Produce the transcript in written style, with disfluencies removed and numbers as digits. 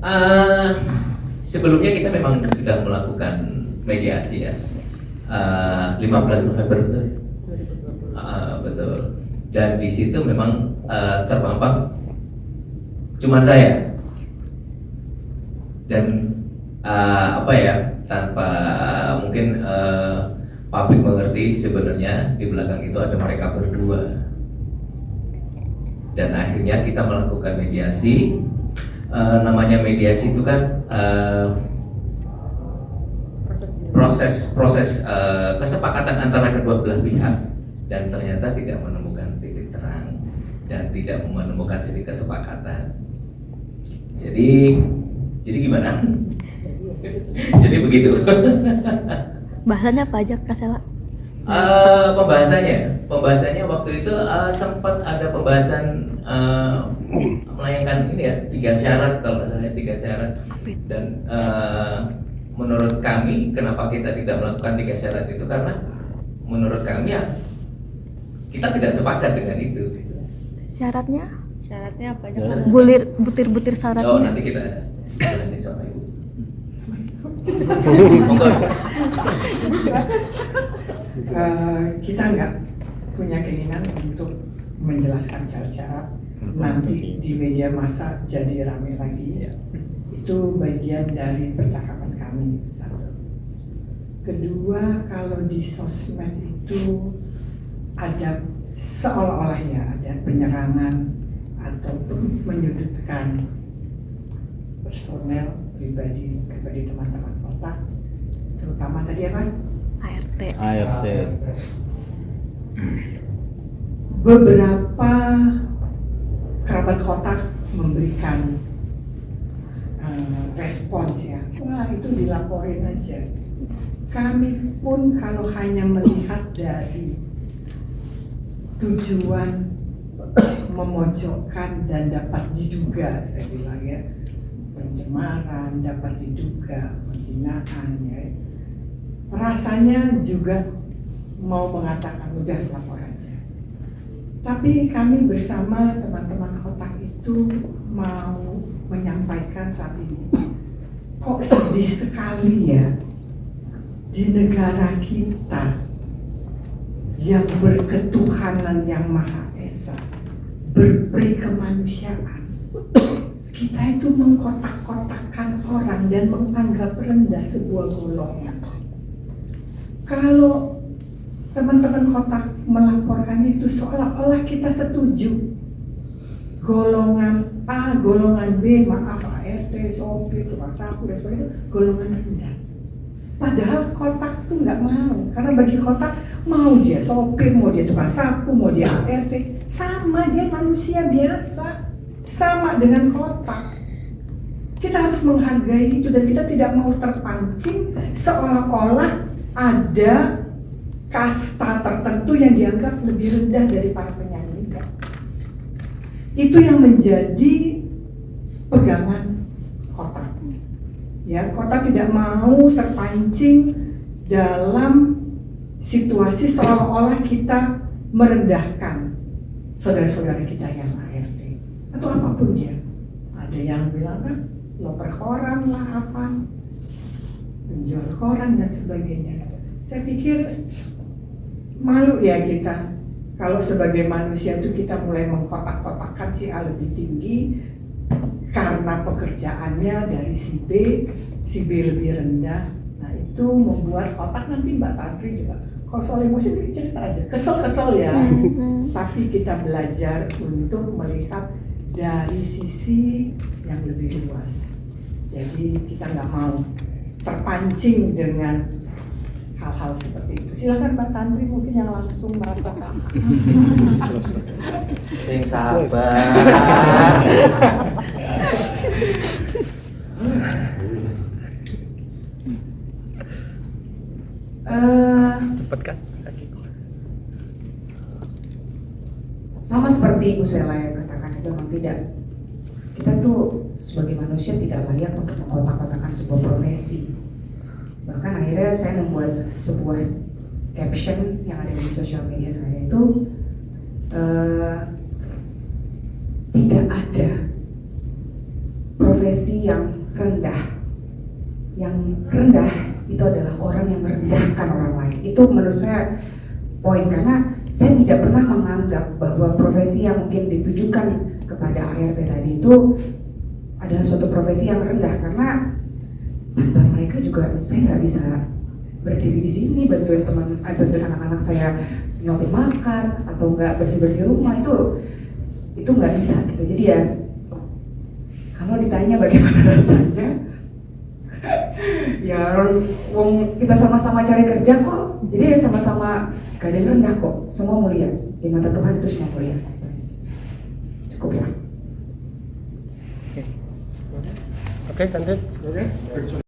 Uh, Sebelumnya kita memang sudah melakukan mediasi ya. 15 November betul. Betul. Dan di situ memang terpampang cuma saya. Dan tanpa mungkin publik mengerti sebenarnya di belakang itu ada mereka berdua. Dan akhirnya kita melakukan mediasi. Namanya mediasi itu kan proses kesepakatan antara kedua belah pihak, dan ternyata tidak menemukan titik terang dan tidak menemukan titik kesepakatan. Jadi gimana? Jadi begitu. Bahasannya apa aja, Kak Sela? Pembahasannya waktu itu sempat ada pembahasan melayangkan ini ya 3 syarat kalau nggak salah 3 syarat, dan menurut kami kenapa kita tidak melakukan 3 syarat itu karena menurut kami ya kita tidak sepakat dengan itu. Syaratnya apa aja? Butir-butir syaratnya. Oh, nanti kita jelasin sama Ibu. Kita nggak punya keinginan untuk menjelaskan syarat-syarat nanti di media massa jadi ramai lagi. Itu bagian dari percakapan kami, satu. Kedua, kalau di sosmed itu ada seolah-olahnya ada penyerangan ataupun menyudutkan personel pribadi teman-teman kota, terutama tadi apa? ART. Beberapa kerabat kota memberikan respons ya, wah itu dilaporin aja. Kami pun kalau hanya melihat dari tujuan memojokkan dan dapat diduga, saya bilang ya, pencemaran, dapat diduga penghinaan ya, rasanya juga mau mengatakan udah lapor aja. Tapi kami bersama teman-teman kotak itu mau menyampaikan saat ini, kok sedih sekali ya di negara kita yang berketuhanan yang Maha Esa, berperi kemanusiaan, kita itu mengkotak-kotakkan orang dan menganggap rendah sebuah golongan. Kalau teman-teman kotak melaporkan itu seolah-olah kita setuju golongan A, golongan B, maaf ART, sopir, tukang sapu dan sebagainya itu golongan rendah. Padahal kotak tuh nggak mau, karena bagi kotak mau dia sopir, mau dia tukang sapu, mau dia ART, sama, dia manusia biasa, sama dengan kotak. Kita harus menghargai itu dan kita tidak mau terpancing seolah-olah ada kasta tertentu yang dianggap lebih rendah dari para penyanyi. Itu yang menjadi pegangan kotak. Ya, kotak tidak mau terpancing dalam situasi seolah-olah kita merendahkan saudara-saudara kita yang ART atau apapun dia. Ada yang bilang kan loper koran lah apa, penjual koran dan sebagainya. Saya pikir malu ya kita kalau sebagai manusia itu kita mulai mengkotak-kotakkan si A lebih tinggi karena pekerjaannya dari si B lebih rendah. Nah itu membuat kotak nanti Mbak Tantri juga kalau soal emosi cerita aja, kesel-kesel ya. Tapi kita belajar untuk melihat dari sisi yang lebih luas. Jadi kita nggak mau terpancing dengan hal-hal seperti itu. Silakan Mbak Tantri mungkin yang langsung merasakan. Sing sabar. Cepat kan? Sama seperti Ibu Sela yang katakan itu memang tidak. Kita tuh sebagai manusia tidak layak untuk mengkotak-kotakan sebuah profesi. Bahkan akhirnya saya membuat sebuah caption yang ada di sosial media saya itu tidak ada profesi profesi yang rendah. Yang rendah itu adalah orang yang merendahkan orang lain. Itu menurut saya poin, karena saya tidak pernah menganggap bahwa profesi yang mungkin ditujukan kepada ART tadi itu adalah suatu profesi yang rendah, karena tanpa mereka juga saya nggak bisa berdiri di sini bantuin anak-anak saya nyuapin makan atau nggak bersih rumah, itu nggak bisa gitu. Jadi ya kalau ditanya bagaimana rasanya, ya kita sama-sama cari kerja kok, jadi sama-sama gak ada yang rendah kok, semua mulia di mata Tuhan, itu semua mulia. Cukup ya. Oke, lanjut.